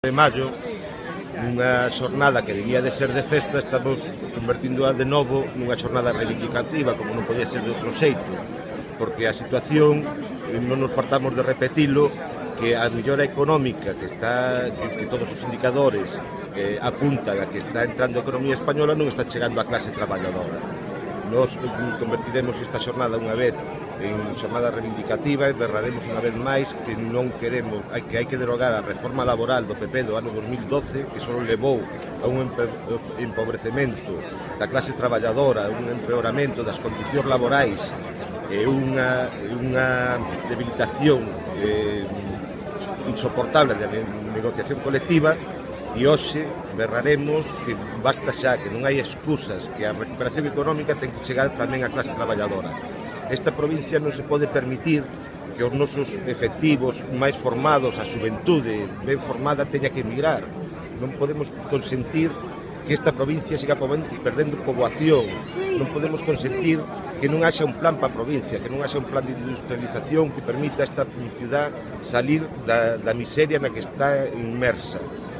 De maio, unha xornada que debía de ser de festa, estamos convertíndoa de novo nunha xornada reivindicativa, como non podía ser de outro xeito, porque a situación, non nos fartamos de repetilo, que a mellora económica que todos os indicadores apuntan a que está entrando a economía española non está chegando á clase traballadora. Nos convertiremos esta xornada unha vez en xornada reivindicativa e berraremos unha vez máis que non queremos, que hai que derogar a reforma laboral do PP do ano 2012, que só levou a un empobrecemento da clase traballadora, un empeoramento das condicións laborais e unha debilitación insoportable da negociación colectiva. E hoxe berraremos que basta xa, que non hai excusas, que a recuperación económica ten que chegar tamén á clase traballadora. Esta provincia non se pode permitir que os nosos efectivos máis formados, a xuventude ben formada, teña que emigrar. Non podemos consentir que esta provincia siga perdendo poboación. Non podemos consentir que non haxa un plan para a provincia, que non haxa un plan de industrialización que permita a esta ciudad salir da miseria na que está inmersa.